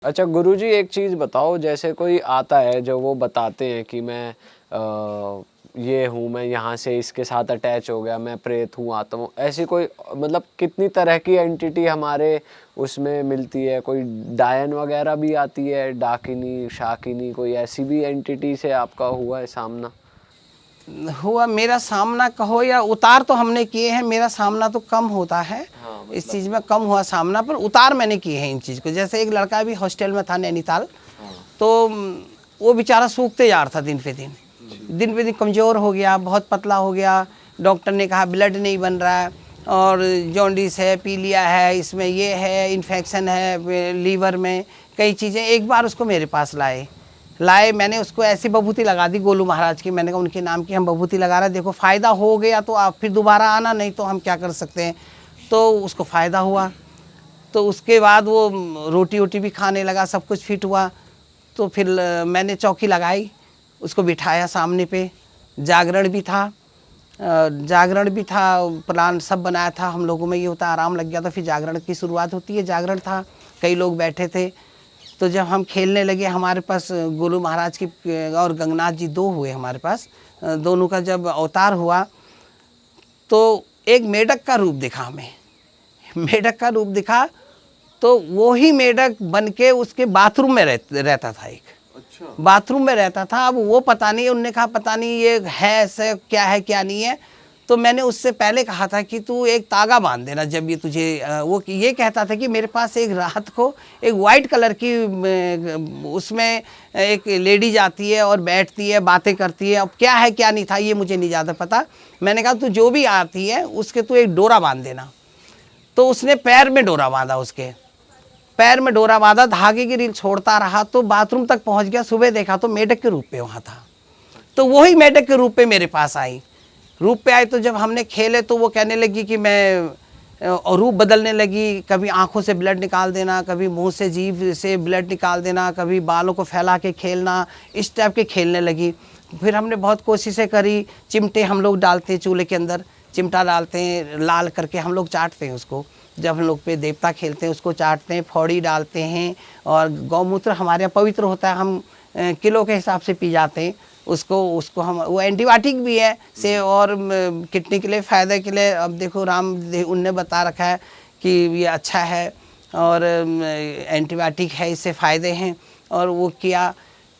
अच्छा गुरुजी, एक चीज़ बताओ, जैसे कोई आता है जो वो बताते हैं कि मैं ये हूँ, मैं यहाँ से इसके साथ अटैच हो गया, मैं प्रेत हूँ, आत्मा हूँ, ऐसी कोई मतलब कितनी तरह की एंटिटी हमारे उसमें मिलती है? कोई डायन वगैरह भी आती है, डाकिनी शाकिनी, कोई ऐसी भी एंटिटी से आपका हुआ है सामना? हुआ मेरा सामना कहो या उतार तो हमने किए हैं, मेरा सामना तो कम होता है। हाँ, इस चीज़ में कम हुआ सामना, पर उतार मैंने किए हैं इन चीज़ को। जैसे एक लड़का भी हॉस्टल में था नैनीताल, तो वो बेचारा सूखते जा रहा था दिन पे दिन कमज़ोर हो गया, बहुत पतला हो गया। डॉक्टर ने कहा ब्लड नहीं बन रहा है और जॉन्डिस है, पीलिया है, इसमें ये है, इन्फेक्शन है लीवर में, कई चीज़ें। एक बार उसको मेरे पास लाए, मैंने उसको ऐसी बभूति लगा दी गोलू महाराज की। मैंने कहा उनके नाम की हम बभूति लगा रहे हैं, देखो फ़ायदा हो गया तो आप फिर दोबारा आना, नहीं तो हम क्या कर सकते हैं। तो उसको फ़ायदा हुआ। तो उसके बाद वो रोटी वोटी भी खाने लगा, सब कुछ फिट हुआ। तो फिर मैंने चौकी लगाई, उसको बिठाया सामने पे, जागरण भी था, प्लान सब बनाया था हम लोगों में। ये होता आराम लग गया था, फिर जागरण की शुरुआत होती है। जागरण था, कई लोग बैठे थे। तो जब हम खेलने लगे, हमारे पास गोलू महाराज की और गंगनाथ जी दो हुए हमारे पास, दोनों का जब अवतार हुआ तो एक मेढक का रूप दिखा हमें। मेढक का रूप दिखा तो वो ही मेढक बन के उसके बाथरूम में रहता था। एक अच्छा, बाथरूम में रहता था। अब वो पता नहीं, उनने कहा पता नहीं ये है ऐसे, क्या है क्या नहीं है। तो मैंने उससे पहले कहा था कि तू एक तागा बांध देना जब ये तुझे वो ये कहता था कि मेरे पास एक रात को एक वाइट कलर की उसमें एक लेडी जाती है और बैठती है, बातें करती है। अब क्या है क्या नहीं था ये मुझे नहीं ज़्यादा पता। मैंने कहा तू जो भी आती है उसके तू एक डोरा बांध देना। तो उसने पैर में डोरा बांधा, उसके पैर में डोरा बांधा, धागे की रील छोड़ता रहा तो बाथरूम तक पहुंच गया। सुबह देखा तो मेढक के रूप पे वहाँ था। तो वही मेढक के रूप पे मेरे पास आई, तो जब हमने खेले तो वो कहने लगी कि मैं, और रूप बदलने लगी। कभी आंखों से ब्लड निकाल देना, कभी मुंह से जीभ से ब्लड निकाल देना, कभी बालों को फैला के खेलना, इस टाइप के खेलने लगी। फिर हमने बहुत कोशिशें करी। चिमटे हम लोग डालते हैं चूल्हे के अंदर, चिमटा डालते हैं, लाल करके हम लोग चाटते हैं उसको। जब हम लोग पे देवता खेलते हैं उसको चाटते हैं, फौड़ी डालते हैं। और गौमूत्र हमारे यहाँ पवित्र होता है, हम किलो के हिसाब से पी जाते हैं उसको हम, वो एंटीबायोटिक भी है से, और किडनी के लिए फ़ायदे के लिए। अब देखो उनने बता रखा है कि ये अच्छा है और एंटीबायोटिक है, इससे फ़ायदे हैं। और वो किया,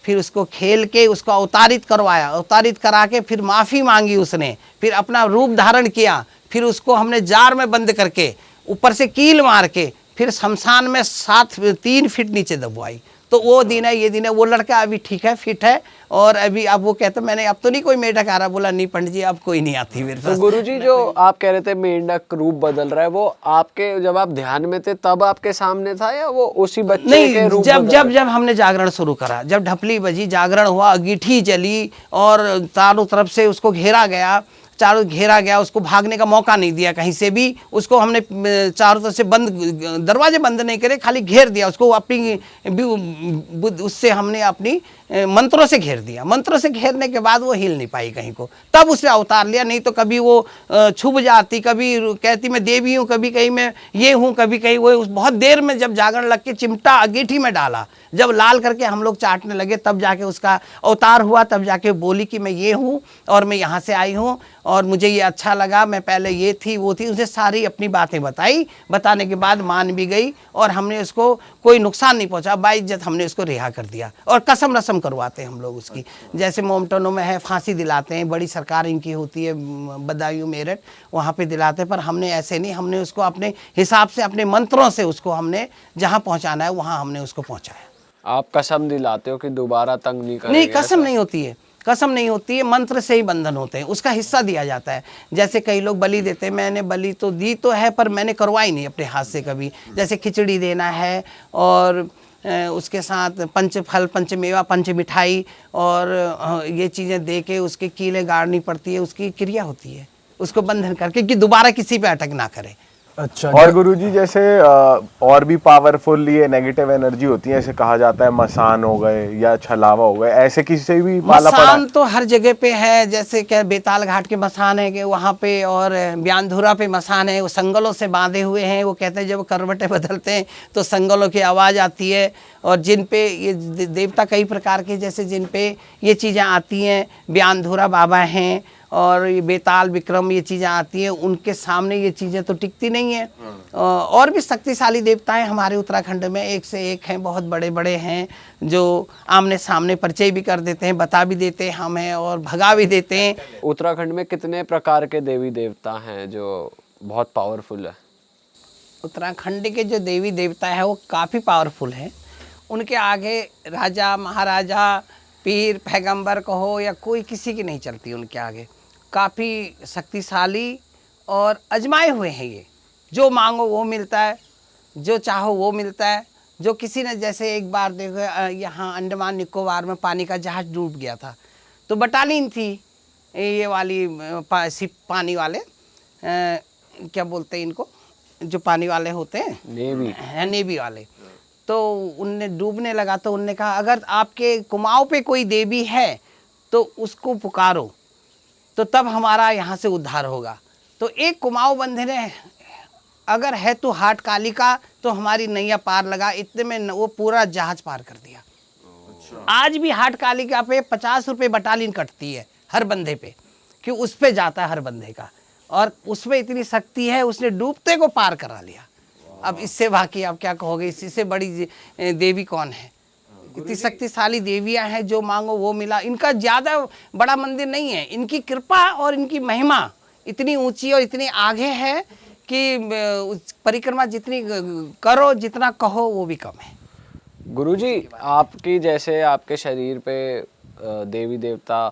फिर उसको खेल के उसको अवतारित करवाया, अवतारित करा के फिर माफ़ी मांगी उसने, फिर अपना रूप धारण किया। फिर उसको हमने जार में बंद करके ऊपर से कील मार के फिर शमशान में 3 फीट नीचे दबवाई। तो वो दिन है, ये दिन है। वो लड़का अभी ठीक है, फिट है। और अभी अब वो कहता मैंने अब तो नहीं कोई मेढक आ रहा। बोला नहीं पंडित जी अब कोई नहीं आती मेरे पास। तो गुरुजी, जो आप कह रहे थे मेढक रूप बदल रहा है, वो आपके जब आप ध्यान में थे तब आपके सामने था या वो उसी बच्चे नहीं, के रूप जब हमने जागरण शुरू करा, जब ढपली बजी, जागरण हुआ, अंगीठी जली और चारों तरफ से उसको घेरा गया, उसको भागने का मौका नहीं दिया कहीं से भी। उसको हमने चारों तरफ से दरवाजे बंद नहीं करे, खाली घेर दिया उसको। अपनी उससे हमने अपनी मंत्रों से घेर दिया। मंत्रों से घेरने के बाद वो हिल नहीं पाई कहीं को, तब उसने अवतार लिया। नहीं तो कभी वो छुप जाती, कभी कहती मैं देवी हूँ, कभी कहीं मैं ये हूँ, कभी कहीं वो। बहुत देर में जब जागरण लग के चिमटा अंगीठी में डाला, जब लाल करके हम लोग चाटने लगे, तब जाके उसका अवतार हुआ। तब जाके बोली कि मैं ये हूँ और मैं यहाँ से आई हूँ और मुझे ये अच्छा लगा, मैं पहले ये थी वो थी। उसे सारी अपनी बातें बताई। बताने के बाद मान भी गई और हमने उसको कोई नुकसान नहीं पहुँचा, बाइज्जत हमने उसको रिहा कर दिया। और कसम रसम करवाते हैं हम लोग उसकी, जैसे मोमटनों में है फांसी दिलाते हैं, बड़ी सरकार इनकी होती है बदायूं मेरठ, वहाँ पे दिलाते हैं। पर हमने ऐसे नहीं, हमने उसको अपने हिसाब से, अपने मंत्रों से उसको हमने जहाँ पहुँचाना है वहाँ हमने उसको पहुँचाया। आप कसम दिलाते हो कि दोबारा तंग नहीं करेंगे? नहीं, कसम नहीं होती है, कसम नहीं होती है, मंत्र से ही बंधन होते हैं, उसका हिस्सा दिया जाता है। जैसे कई लोग बलि देते हैं, मैंने बलि तो दी तो है पर मैंने करवाई नहीं अपने हाथ से कभी। जैसे खिचड़ी देना है और उसके साथ पंचफल, पंचमेवा, पंच मिठाई और ये चीज़ें दे के उसके कीलें गाड़नी पड़ती है, उसकी क्रिया होती है, उसको बंधन करके कि दोबारा किसी पे अटक ना करे। अच्छा। और गुरुजी जैसे और भी पावरफुल ये नेगेटिव एनर्जी होती है, ऐसे कहा जाता है मसान हो गए या छलावा हो गए, ऐसे किसी से भी पाला पड़ा मसान तो हर जगह पे है, जैसे क्या बेताल घाट के मसान है कि वहाँ पे, और ब्यानधुरा पे मसान है, वो संगलों से बांधे हुए हैं। वो कहते हैं जब करवटें बदलते हैं तो संगलों की आवाज़ आती है। और जिन पे ये देवता कई प्रकार के, जैसे जिन पे ये चीज़ें आती हैं, ब्यानधुरा बाबा हैं और ये बेताल विक्रम, ये चीज़ें आती हैं, उनके सामने ये चीज़ें तो टिकती नहीं हैं। और भी शक्तिशाली देवताएं हमारे उत्तराखंड में एक से एक हैं, बहुत बड़े बड़े हैं, जो आमने सामने परिचय भी कर देते हैं, बता भी देते हैं हमें और भगा भी देते हैं। उत्तराखंड में कितने प्रकार के देवी देवता हैं जो बहुत पावरफुल है? उत्तराखंड के जो देवी देवता है वो काफ़ी पावरफुल हैं। उनके आगे राजा महाराजा पीर पैगंबर कहो या कोई किसी की नहीं चलती उनके आगे। काफ़ी शक्तिशाली और अजमाए हुए हैं ये। जो मांगो वो मिलता है, जो चाहो वो मिलता है। जो किसी ने, जैसे एक बार देखो यहाँ अंडमान निकोबार में पानी का जहाज़ डूब गया था, तो बटालियन थी ये वाली पानी वाले, क्या बोलते हैं इनको, जो पानी वाले होते हैं, नेवी है, नेवी वाले। तो उनने डूबने लगा तो उनने कहा अगर आपके कुमाऊं पे कोई देवी है तो उसको पुकारो, तो तब हमारा यहाँ से उद्धार होगा। तो एक कुमाऊं बंधे ने अगर है तो हाट काली का, तो हमारी नैया पार लगा, इतने में वो पूरा जहाज पार कर दिया। आज भी हाट काली का पे 50 रुपये बटालियन कटती है हर बंदे पे, कि उस पे जाता है हर बंदे का, और उसमें इतनी शक्ति है, उसने डूबते को पार करा लिया। अब इससे बाकी आप क्या कहोगे, इससे बड़ी देवी कौन है? इतनी शक्तिशाली देवियां हैं, जो मांगो वो मिला। इनका ज़्यादा बड़ा मंदिर नहीं है, इनकी कृपा और इनकी महिमा इतनी ऊंची और इतनी आगे है कि परिक्रमा जितनी करो, जितना कहो वो भी कम है। गुरुजी, आपकी जैसे आपके शरीर पे देवी देवता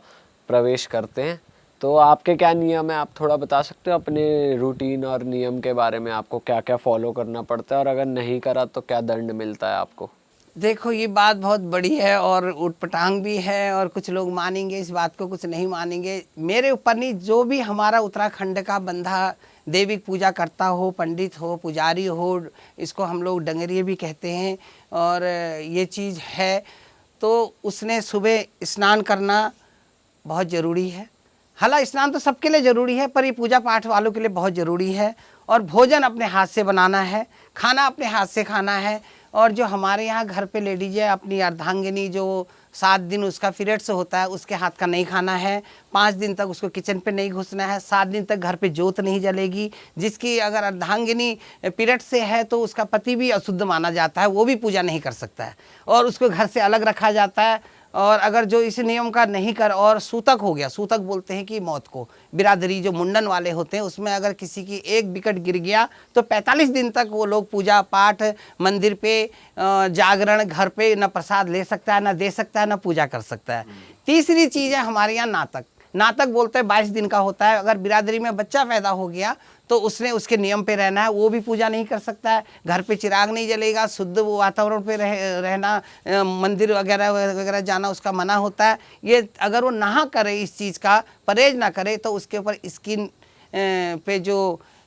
प्रवेश करते हैं, तो आपके क्या नियम है, आप थोड़ा बता सकते हो अपने रूटीन और नियम के बारे में? आपको क्या क्या फॉलो करना पड़ता है और अगर नहीं करा तो क्या दंड मिलता है आपको? देखो ये बात बहुत बड़ी है और उटपटांग भी है, और कुछ लोग मानेंगे इस बात को, कुछ नहीं मानेंगे। मेरे ऊपर नहीं, जो भी हमारा उत्तराखंड का बंधा देविक पूजा करता हो, पंडित हो, पुजारी हो, इसको हम लोग डंगरिये भी कहते हैं, और ये चीज़ है, तो उसने सुबह स्नान करना बहुत ज़रूरी है। हालांकि स्नान तो सबके लिए ज़रूरी है, पर ये पूजा पाठ वालों के लिए बहुत ज़रूरी है। और भोजन अपने हाथ से बनाना है, खाना अपने हाथ से खाना है। और जो हमारे यहाँ घर पे लेडीज है, अपनी अर्धांगिनी जो 7 दिन उसका पीरियड्स होता है, उसके हाथ का नहीं खाना है। 5 दिन तक उसको किचन पे नहीं घुसना है। 7 दिन तक घर पे जोत नहीं जलेगी। जिसकी अगर अर्धांगिनी पीरियड से है तो उसका पति भी अशुद्ध माना जाता है, वो भी पूजा नहीं कर सकता है, और उसको घर से अलग रखा जाता है। और अगर जो इस नियम का नहीं कर, और सूतक हो गया, सूतक बोलते हैं कि मौत को, बिरादरी जो मुंडन वाले होते हैं, उसमें अगर किसी की एक विकेट गिर गया तो 45 दिन तक वो लोग पूजा पाठ, मंदिर पे जागरण, घर पे न प्रसाद ले सकता है, न दे सकता है, न पूजा कर सकता है। तीसरी चीज़ है हमारे यहाँ नातक। नातक बोलते हैं 22 दिन का होता है। अगर बिरादरी में बच्चा पैदा हो गया तो उसने उसके नियम पे रहना है, वो भी पूजा नहीं कर सकता है। घर पे चिराग नहीं जलेगा, शुद्ध वातावरण पे रहना, मंदिर वगैरह वगैरह जाना उसका मना होता है। ये अगर वो ना करे, इस चीज़ का परहेज ना करे, तो उसके ऊपर स्किन पे जो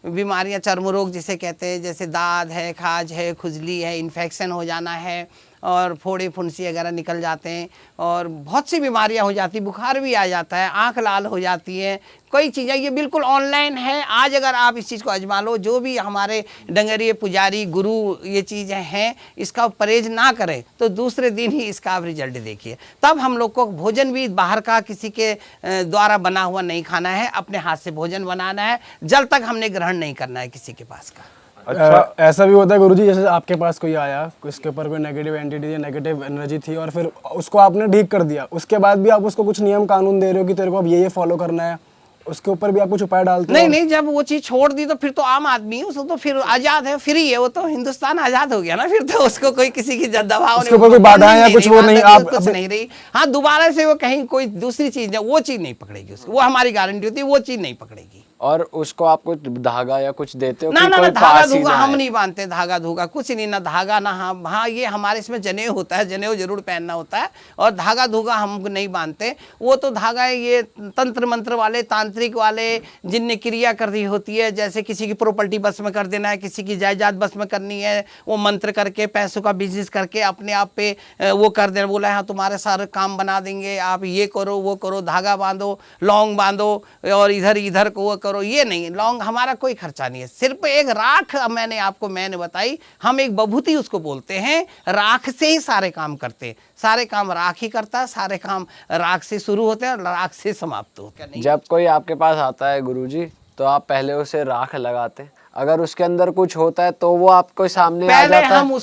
बीमारियां, चर्म रोग जिसे कहते हैं, जैसे दाद है, खाज है, खुजली है, इन्फेक्शन हो जाना है, और फोड़े फुंसी वगैरह निकल जाते हैं, और बहुत सी बीमारियां हो जाती, बुखार भी आ जाता है, आंख लाल हो जाती है, कई चीज़ें। ये बिल्कुल ऑनलाइन है। आज अगर आप इस चीज़ को आजमा लो, जो भी हमारे डंगरिये पुजारी गुरु ये चीज़ें हैं, इसका परहेज ना करें तो दूसरे दिन ही इसका आप रिजल्ट देखिए। तब हम लोग को भोजन भी बाहर का किसी के द्वारा बना हुआ नहीं खाना है, अपने हाथ से भोजन बनाना है। जल तक हमने ग्रहण नहीं करना है किसी के पास का। अच्छा, ऐसा भी होता है गुरुजी, जैसे आपके पास कोई आया, उसके ऊपर कोई नेगेटिव एंटिटी या नेगेटिव एनर्जी थी, और फिर उसको आपने ठीक कर दिया, उसके बाद भी आप उसको कुछ नियम कानून दे रहे हो कि तेरे को अब ये फॉलो करना है, उसके ऊपर भी आप कुछ उपाय डालते हो? नहीं, जब वो चीज़ छोड़ दी तो फिर तो आम आदमी है, उसको तो फिर आज़ाद है, फ्री है, वो तो हिंदुस्तान आज़ाद हो गया ना। फिर तो उसको कोई किसी की दबाव उसके ऊपर कोई बाधा या कुछ वो नहीं, आप कुछ नहीं रही। हाँ, दोबारा से वो कहीं कोई दूसरी चीज़ है, वो चीज़ नहीं पकड़ेगी उसको, वो हमारी गारंटी होती है, वो चीज़ नहीं पकड़ेगी। और उसको आप कुछ धागा या कुछ देते हो ना कि ना कोई ना, धागा पास ही धूगा ना हम आए? नहीं बांधते, धागा धूगा कुछ नहीं, ना धागा ना, हाँ ये हमारे इसमें जनेऊ होता है, जनेऊ जरूर पहनना होता है, और धागा धूगा हम नहीं बांधते। वो तो धागा ये तंत्र मंत्र वाले, तांत्रिक वाले, जिनने क्रिया कर दी होती है, जैसे किसी की प्रॉपर्टी बस में कर देना है, किसी की जायदाद बस में करनी है, वो मंत्र करके पैसों का बिजनेस करके अपने आप पे वो कर देना, बोला है हाँ तुम्हारे सारे काम बना देंगे, आप ये करो वो करो, धागा बांधो, लौंग बांधो, और इधर इधर को वो करो। ये नहीं, लौंग हमारा कोई खर्चा नहीं है, सिर्फ एक राख मैंने बताई, हम एक बभूति उसको बोलते हैं, राख से ही सारे काम करते हैं, सारे काम राख ही करता है, सारे काम राख से शुरू होते हैं, राख से समाप्त होते हैं। जब कोई आपके पास आता है गुरुजी, तो आप पहले उसे राख लगाते हैं, अगर उसके अंदर कुछ होता है तो वो आपको सामने आ पहले जाता हम है?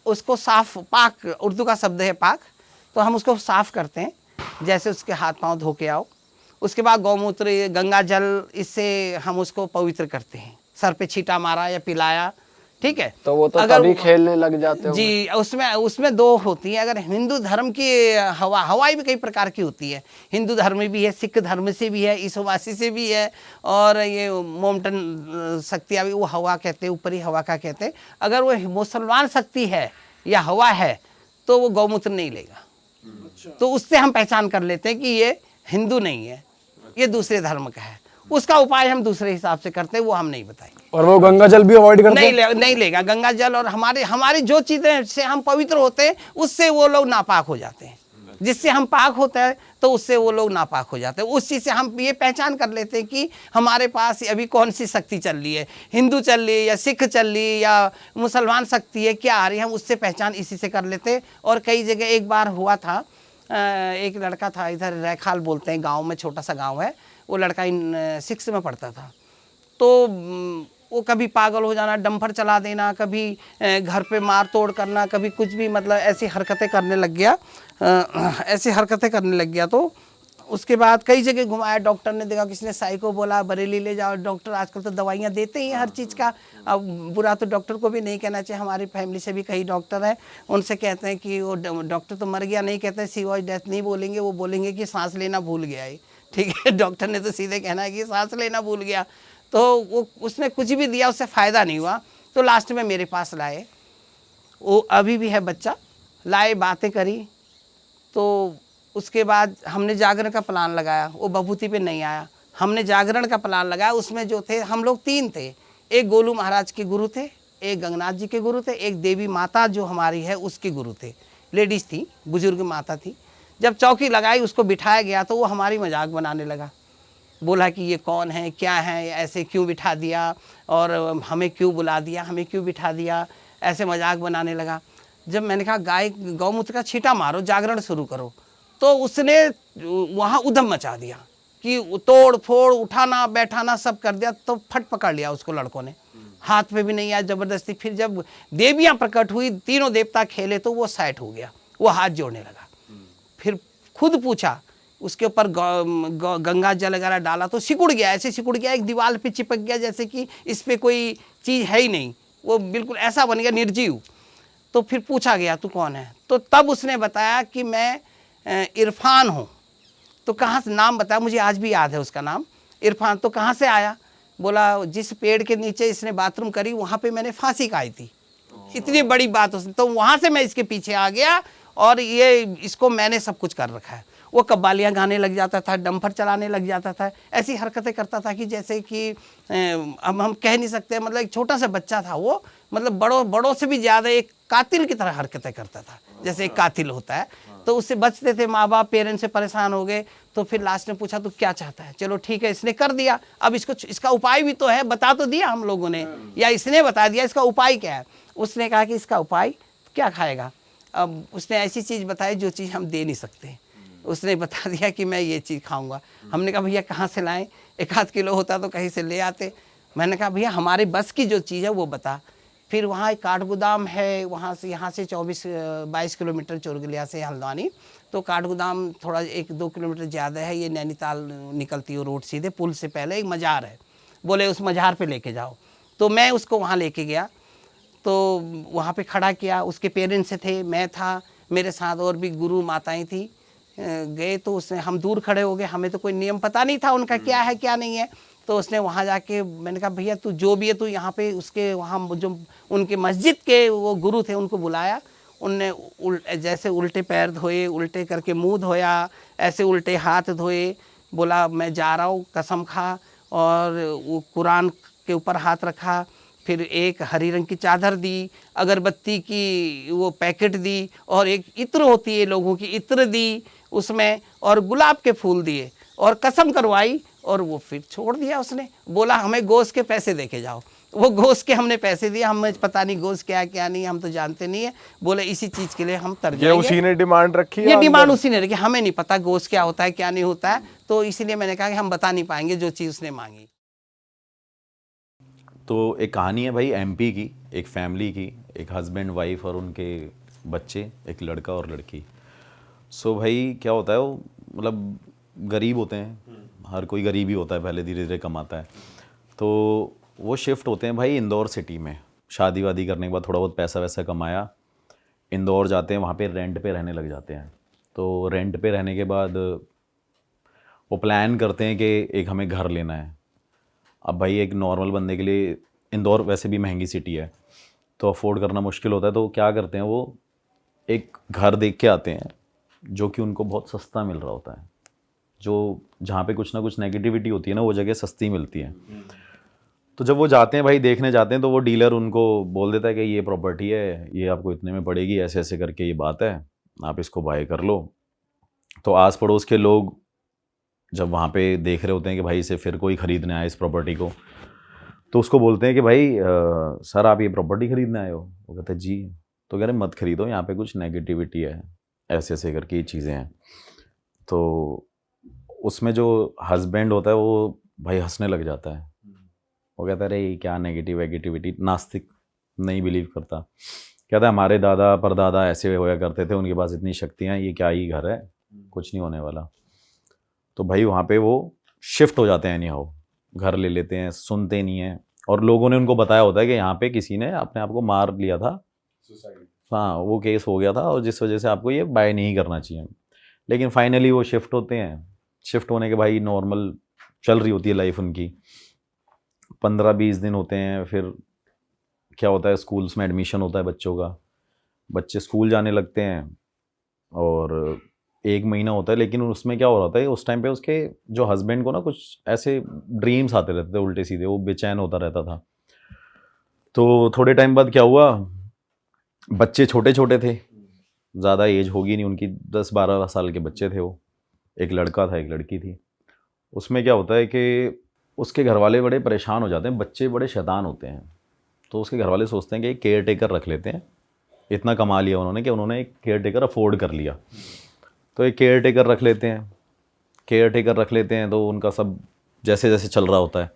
उसको साफ, पाक उर्दू का शब्द है पाक, तो हम उसको साफ करते हैं, जैसे उसके हाथ पांव धो के आओ, उसके बाद गौमूत्र गंगा जल इससे हम उसको पवित्र करते हैं, सर पे छींटा मारा या पिलाया, ठीक है। तो वो तो अगर तभी खेलने लग जाते हो? जी, उसमें दो होती है। अगर हिंदू धर्म की हवाई भी कई प्रकार की होती है, हिंदू धर्म में भी है, सिख धर्म से भी है, ईसोवासी से भी है, और ये मोमटन शक्ति अभी वो हवा कहते हैं, ऊपरी हवा का कहते हैं। अगर वो मुसलमान शक्ति है या हवा है तो वो गौमूत्र नहीं लेगा, तो उससे हम पहचान कर लेते हैं कि ये हिंदू नहीं है, ये दूसरे धर्म का है। उसका उपाय हम दूसरे हिसाब से करते हैं, वो हम नहीं बताएंगे। और वो गंगा जल भी अवॉइड करते हैं? नहीं लेगा गंगा जल, और हमारी जो चीजें से हम पवित्र होते हैं उससे वो लोग नापाक हो जाते हैं, जिससे हम पाक होते हैं तो उससे वो लोग नापाक हो जाते हैं। उस चीज से हम ये पहचान कर लेते हैं कि हमारे पास अभी कौन सी शक्ति चल रही है, हिंदू चल रही है या सिख चल रही है या मुसलमान शक्ति है, क्या आ रही है, हम उससे पहचान इसी से कर लेते हैं। और कई जगह एक बार हुआ था, एक लड़का था, इधर रैखाल बोलते हैं गाँव में, छोटा सा गाँव है, वो लड़का 6 में पढ़ता था, तो वो कभी पागल हो जाना, डंपर चला देना, कभी घर पे मार तोड़ करना, कभी कुछ भी, मतलब ऐसी हरकतें करने लग गया, ऐसी हरकतें करने लग गया। तो उसके बाद कई जगह घुमाया, डॉक्टर ने देखा, किसी ने साई को बोला बरेली ले जाओ, डॉक्टर आजकल तो दवाइयाँ देते ही हैं हर चीज़ का। अब बुरा तो डॉक्टर को भी नहीं कहना चाहिए, हमारी फैमिली से भी कई डॉक्टर हैं, उनसे कहते हैं कि वो डॉक्टर तो मर गया, नहीं कहते हैं सीवॉइस डेथ नहीं बोलेंगे, वो बोलेंगे कि सांस लेना भूल गया है, ठीक है। डॉक्टर ने तो सीधे कहना है कि सांस लेना भूल गया। तो वो उसने कुछ भी दिया, उससे फ़ायदा नहीं हुआ, तो लास्ट में मेरे पास लाए, वो अभी भी है बच्चा, लाए, बातें करी, तो उसके बाद हमने जागरण का प्लान लगाया, वो बभूति पे नहीं आया, हमने जागरण का प्लान लगाया। उसमें जो थे, हम लोग 3 थे, एक गोलू महाराज के गुरु थे, एक गंगनाथ जी के गुरु थे, एक देवी माता जो हमारी है उसके गुरु थे, लेडीज़ थी, बुजुर्ग माता थी। जब चौकी लगाई, उसको बिठाया गया, तो वो हमारी मजाक बनाने लगा, बोला कि ये कौन है, क्या है, ऐसे क्यों बिठा दिया, और हमें क्यों बुला दिया, हमें क्यों बिठा दिया, ऐसे मजाक बनाने लगा। जब मैंने कहा गाय गौमूत्र का छींटा मारो, जागरण शुरू करो, तो उसने वहाँ उधम मचा दिया कि तोड़ फोड़, उठाना बैठाना सब कर दिया। तो फट पकड़ लिया उसको लड़कों ने, हाथ पे भी नहीं आया, जबरदस्ती। फिर जब देवियाँ प्रकट हुई, तीनों देवता खेले, तो वो साइड हो गया, वो हाथ जोड़ने लगा। फिर खुद पूछा, उसके ऊपर गंगा जल वगैरह डाला, तो सिकुड़ गया, ऐसे सिकुड़ गया, एक दीवार पे चिपक गया, जैसे कि इस पे कोई चीज़ है ही नहीं, वो बिल्कुल ऐसा बन गया, निर्जीव। तो फिर पूछा गया तू कौन है, तो तब उसने बताया कि मैं इरफान हूँ। तो कहाँ से, नाम बताया, मुझे आज भी याद है उसका नाम, इरफान। तो कहाँ से आया, बोला जिस पेड़ के नीचे इसने बाथरूम करी, वहाँ पे मैंने फांसी खाई थी। इतनी बड़ी बात उसने, तो वहाँ से मैं इसके पीछे आ गया, और ये इसको मैंने सब कुछ कर रखा है। वो कव्वालियाँ गाने लग जाता था, डंपर चलाने लग जाता था, ऐसी हरकतें करता था कि जैसे कि अब हम कह नहीं सकते, मतलब एक छोटा सा बच्चा था वो, मतलब बड़ों से भी ज़्यादा एक कातिल की तरह हरकतें करता था, जैसे एक कातिल होता है। तो उससे बचते थे, माँ बाप पेरेंट्स से परेशान हो गए। तो फिर लास्ट में पूछा तो क्या चाहता है, चलो ठीक है, इसने कर दिया, अब इसका उपाय भी तो है, बता तो दिया हम लोगों ने, या इसने बता दिया, इसका उपाय क्या है। उसने कहा कि इसका उपाय क्या खाएगा। अब उसने ऐसी चीज़ बताई जो चीज़ हम दे नहीं सकते, उसने बता दिया कि मैं ये चीज़ खाऊंगा। हमने कहा भैया कहाँ से लाएं, 1-8 किलो होता तो कहीं से ले आते। मैंने कहा भैया हमारे बस की जो चीज़ है वो बता। फिर वहाँ एक काठगोदाम है, वहाँ से यहाँ से 22 किलोमीटर चोरगलिया से हल्द्वानी, तो काठगोदाम थोड़ा 1-2 किलोमीटर ज़्यादा है, ये नैनीताल निकलती है रोड सीधे, पुल से पहले एक मज़ार है, बोले उस मज़ार पे लेके जाओ। तो मैं उसको वहाँ लेके गया, तो वहाँ पे खड़ा किया, उसके पेरेंट्स थे, मैं था, मेरे साथ और भी गुरु माताएं थी। गए तो उसने, हम दूर खड़े हो गए, हमें तो कोई नियम पता नहीं था उनका क्या है क्या नहीं है। तो उसने वहाँ जाके, मैंने कहा भैया तू जो भी है तू यहाँ पे उसके वहाँ जो उनके मस्जिद के वो गुरु थे उनको बुलाया। उनने जैसे उल्टे पैर धोए, उल्टे करके मुंह धोया, ऐसे उल्टे हाथ धोए, बोला मैं जा रहा हूँ, कसम खा, और वो कुरान के ऊपर हाथ रखा, फिर एक हरी रंग की चादर दी, अगरबत्ती की वो पैकेट दी, और एक इत्र होती है लोगों की, इत्र दी उसमें, और गुलाब के फूल दिए, और कसम करवाई, और वो फिर छोड़ दिया उसने। बोला हमें गोश्त के पैसे दे के जाओ। वो गोश्त के हमने पैसे दिए, हमें पता नहीं गोश्त क्या है क्या नहीं, हम तो जानते नहीं है। बोले इसी चीज़ के लिए हम तर ये जाएंगे। उसी ने डिमांड रखी है ये डिमांड अंदर? उसी ने रखी, हमें नहीं पता गोश्त क्या होता है क्या नहीं होता है, तो इसीलिए मैंने कहा कि हम बता नहीं पाएंगे जो चीज़ उसने मांगी। तो एक कहानी है भाई एमपी की, एक फैमिली की, एक हस्बैंड वाइफ और उनके बच्चे, एक लड़का और लड़की। सो भाई क्या होता है, वो मतलब गरीब होते हैं, हर कोई गरीब ही होता है, पहले धीरे धीरे कमाता है। तो वो शिफ्ट होते हैं भाई इंदौर सिटी में, शादी वादी करने के बाद थोड़ा बहुत पैसा वैसा कमाया, इंदौर जाते हैं, वहाँ पे रेंट पे रहने लग जाते हैं। तो रेंट पे रहने के बाद वो प्लान करते हैं कि एक हमें घर लेना है। अब भाई एक नॉर्मल बंदे के लिए इंदौर वैसे भी महंगी सिटी है, तो अफोर्ड करना मुश्किल होता है। तो क्या करते हैं, वो एक घर देख के आते हैं जो कि उनको बहुत सस्ता मिल रहा होता है। जो जहाँ पे कुछ ना कुछ नेगेटिविटी होती है ना, वो जगह सस्ती मिलती है। तो जब वो जाते हैं भाई, देखने जाते हैं, तो वो डीलर उनको बोल देता है कि ये प्रॉपर्टी है, ये आपको इतने में पड़ेगी, ऐसे ऐसे करके ये बात है, आप इसको बाय कर लो। तो आस पड़ोस के लोग जब वहाँ पे देख रहे होते हैं कि भाई इसे फिर कोई ख़रीदने आए इस प्रॉपर्टी को, तो उसको बोलते हैं कि भाई सर आप ये प्रॉपर्टी ख़रीदने आए हो? वो कहते हैं जी। तो कह रहे मत ख़रीदो, यहाँ पे कुछ नेगेटिविटी है, ऐसे ऐसे करके ये चीज़ें हैं। तो उसमें जो हस्बैंड होता है वो भाई हंसने लग जाता है। वो कहता है अरे ये क्या नेगेटिविटी, नास्तिक, नहीं बिलीव करता। कहता है हमारे दादा परदादा ऐसे होया करते थे, उनके पास इतनी शक्तियाँ, ये क्या ही घर है, कुछ नहीं होने वाला। तो भाई वहाँ पे वो शिफ्ट हो जाते हैं, नहीं हो घर ले लेते हैं, सुनते नहीं हैं। और लोगों ने उनको बताया होता है कि यहाँ पे किसी ने अपने आप को मार लिया था, हाँ वो केस हो गया था, और जिस वजह से आपको ये बाय नहीं करना चाहिए। लेकिन फाइनली वो शिफ्ट होते हैं। शिफ्ट होने के भाई नॉर्मल चल रही होती है लाइफ उनकी, 15-20 दिन होते हैं। फिर क्या होता है, स्कूल्स में एडमिशन होता है बच्चों का, बच्चे स्कूल जाने लगते हैं, और 1 महीना होता है। लेकिन उसमें क्या हो रहा होता है, उस टाइम पे उसके जो हस्बैंड को ना कुछ ऐसे ड्रीम्स आते रहते थे उल्टे सीधे, वो बेचैन होता रहता था। तो थोड़े टाइम बाद क्या हुआ, बच्चे छोटे छोटे थे, ज़्यादा एज होगी नहीं उनकी, 10-12 साल के बच्चे थे वो, एक लड़का था एक लड़की थी। उसमें क्या होता है कि उसके घर वाले बड़े परेशान हो जाते हैं, बच्चे बड़े शैतान होते हैं। तो उसके घर वाले सोचते हैं कि एक केयर टेकर रख लेते हैं, इतना कमा लिया उन्होंने कि उन्होंने एक केयर टेकर अफोर्ड कर लिया। तो एक केयर टेकर रख लेते हैं, केयर टेकर रख लेते हैं, तो उनका सब जैसे जैसे चल रहा होता है।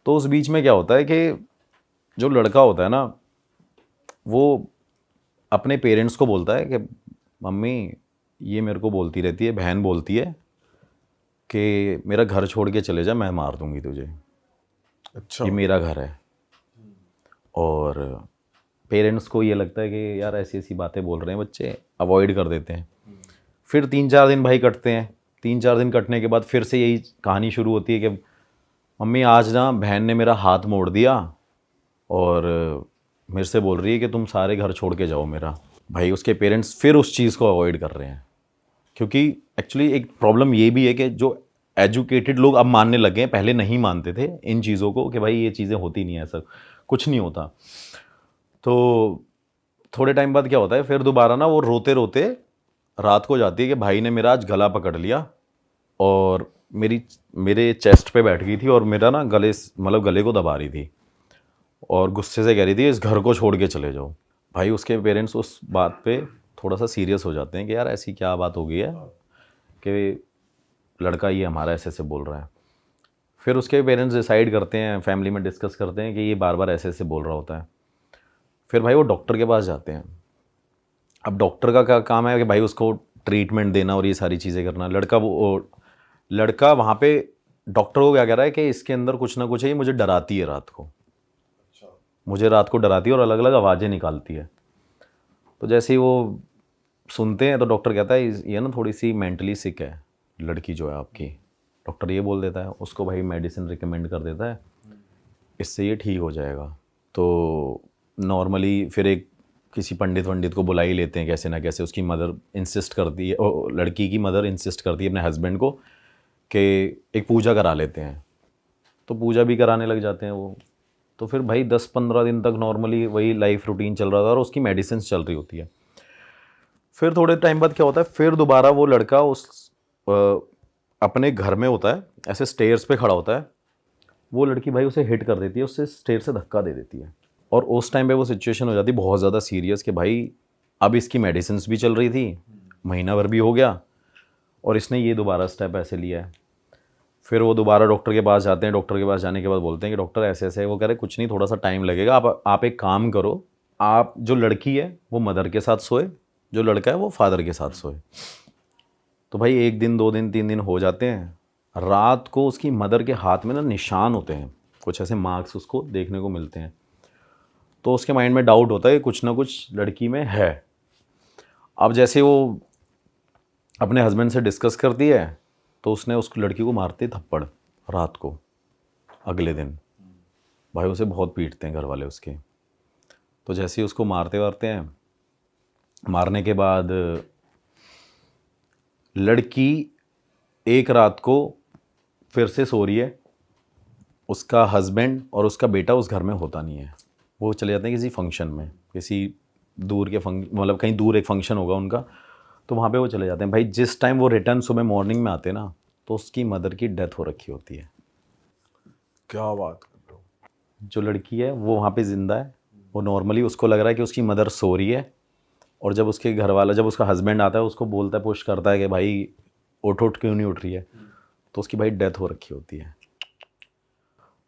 तो उस बीच में क्या होता है कि जो लड़का होता है ना, वो अपने पेरेंट्स को बोलता है कि मम्मी ये मेरे को बोलती रहती है, बहन बोलती है कि मेरा घर छोड़ के चले जा, मैं मार दूंगी तुझे, अच्छा, ये मेरा घर है। और पेरेंट्स को ये लगता है कि यार ऐसी ऐसी बातें बोल रहे हैं बच्चे, अवॉइड कर देते हैं। फिर 3-4 दिन भाई कटते हैं। 3-4 दिन कटने के बाद फिर से यही कहानी शुरू होती है कि मम्मी आज ना बहन ने मेरा हाथ मोड़ दिया और मेरे से बोल रही है कि तुम सारे घर छोड़ के जाओ मेरा। भाई उसके पेरेंट्स फिर उस चीज़ को अवॉइड कर रहे हैं, क्योंकि एक्चुअली एक प्रॉब्लम ये भी है कि जो एजुकेटेड लोग अब मानने लगे हैं, पहले नहीं मानते थे इन चीज़ों को कि भाई ये चीज़ें होती नहीं है, ऐसा कुछ नहीं होता। तो थोड़े टाइम बाद क्या होता है, फिर दोबारा ना वो रोते रोते रात को जाती है कि भाई ने मेरा आज गला पकड़ लिया और मेरे चेस्ट पे बैठ गई थी और मेरा ना गले को दबा रही थी और गुस्से से कह रही थी इस घर को छोड़ के चले जाओ। भाई उसके पेरेंट्स उस बात पे थोड़ा सा सीरियस हो जाते हैं कि यार ऐसी क्या बात हो गई है कि लड़का ये हमारा ऐसे ऐसे बोल रहा है। फिर उसके पेरेंट्स डिसाइड करते हैं, फैमिली में डिस्कस करते हैं कि ये बार बार ऐसे ऐसे बोल रहा होता है। फिर भाई वो डॉक्टर के पास जाते हैं। अब डॉक्टर का क्या काम है कि भाई उसको ट्रीटमेंट देना और ये सारी चीज़ें करना। लड़का वहाँ पे डॉक्टर को क्या कह रहा है कि इसके अंदर कुछ ना कुछ है, ये मुझे डराती है रात को, मुझे रात को डराती है और अलग अलग आवाज़ें निकालती है। तो जैसे ही वो सुनते हैं तो डॉक्टर कहता है ये ना थोड़ी सी मेंटली सिक है लड़की जो है आपकी, डॉक्टर ये बोल देता है, उसको भाई मेडिसिन रिकमेंड कर देता है, इससे ये ठीक हो जाएगा। तो नॉर्मली फिर एक किसी पंडित को बुला ही लेते हैं कैसे ना कैसे। उसकी मदर इंसिस्ट करती है, लड़की की मदर इंसिस्ट करती है अपने हस्बैंड को कि एक पूजा करा लेते हैं। तो पूजा भी कराने लग जाते हैं वो। तो फिर भाई 10-15 दिन तक नॉर्मली वही लाइफ रूटीन चल रहा था और उसकी मेडिसिन चल रही होती है। फिर थोड़े टाइम बाद क्या होता है, फिर दोबारा वो लड़का उस अपने घर में होता है, ऐसे स्टेयर्स पे खड़ा होता है, वो लड़की भाई उसे हिट कर देती है, उससे स्टेयर से धक्का दे देती है। और उस टाइम पे वो सिचुएशन हो जाती है बहुत ज़्यादा सीरियस कि भाई अब इसकी मेडिसिन भी चल रही थी, महीना भर भी हो गया और इसने ये दोबारा स्टेप ऐसे लिया है। फिर वो दोबारा डॉक्टर के पास जाते हैं। डॉक्टर के पास जाने के बाद बोलते हैं कि डॉक्टर ऐसे ऐसे है। वो कह रहे कुछ नहीं, थोड़ा सा टाइम लगेगा, आप एक काम करो, आप जो लड़की है वो मदर के साथ सोए, जो लड़का है वो फादर के साथ सोए। तो भाई 1 दिन 2 दिन 3 दिन हो जाते हैं। रात को उसकी मदर के हाथ में ना निशान होते हैं, कुछ ऐसे मार्क्स उसको देखने को मिलते हैं। तो उसके माइंड में डाउट होता है कि कुछ ना कुछ लड़की में है। अब जैसे वो अपने हस्बैंड से डिस्कस करती है तो उसने उस लड़की को मारते थप्पड़ रात को। अगले दिन भाई उसे बहुत पीटते हैं घर वाले उसके। तो जैसे ही उसको मारते हैं, मारने के बाद लड़की एक रात को फिर से सो रही है। उसका हस्बैंड और उसका बेटा उस घर में होता नहीं है, वो चले जाते हैं किसी फंक्शन में, किसी दूर के मतलब कहीं दूर एक फंक्शन होगा उनका, तो वहाँ पे वो चले जाते हैं। भाई जिस टाइम वो रिटर्न सुबह मॉर्निंग में आते हैं ना, तो उसकी मदर की डेथ हो रखी होती है। क्या बात कर रहे हो। जो लड़की है वो वहाँ पे ज़िंदा है। वो नॉर्मली उसको लग रहा है कि उसकी मदर सो रही है, और जब उसके घर वाला, जब उसका हस्बैंड आता है, उसको बोलता है, पुश करता है कि भाई उठ क्यों नहीं उठ रही है, तो उसकी भाई डेथ हो रखी होती है।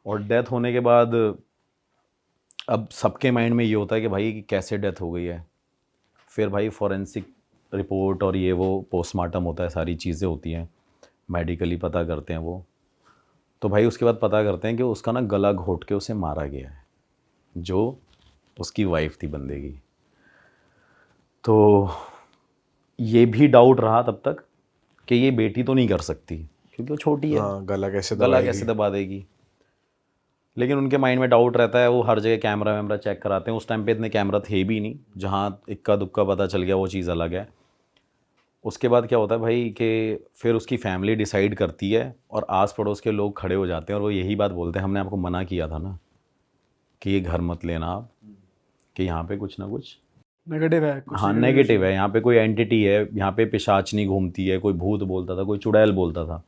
और डेथ होने के बाद अब सबके माइंड में ये होता है कि भाई कैसे डेथ हो गई है। फिर भाई फॉरेंसिक रिपोर्ट और ये वो पोस्टमार्टम होता है, सारी चीज़ें होती हैं, मेडिकली पता करते हैं वो। तो भाई उसके बाद पता करते हैं कि उसका ना गला घोट के उसे मारा गया है, जो उसकी वाइफ थी बंदे की। तो ये भी डाउट रहा तब तक कि ये बेटी तो नहीं कर सकती क्योंकि वो छोटी है, गला कैसे दबा देगी। लेकिन उनके माइंड में डाउट रहता है, वो हर जगह कैमरा वैमरा चेक कराते हैं। उस टाइम पे इतने कैमरा थे भी नहीं, जहाँ इक्का दुक्का पता चल गया वो चीज़ अलग है। उसके बाद क्या होता है भाई कि फिर उसकी फैमिली डिसाइड करती है और आस पड़ोस के लोग खड़े हो जाते हैं और वो यही बात बोलते हैं, हमने आपको मना किया था ना कि ये घर मत लेना आप, कि यहाँ पे कुछ ना कुछ नेगेटिव है कुछ। हाँ नेगेटिव है, यहाँ पे कोई एंटिटी है, यहाँ पे पिशाचनी घूमती है, कोई भूत बोलता था, कोई चुड़ैल बोलता था।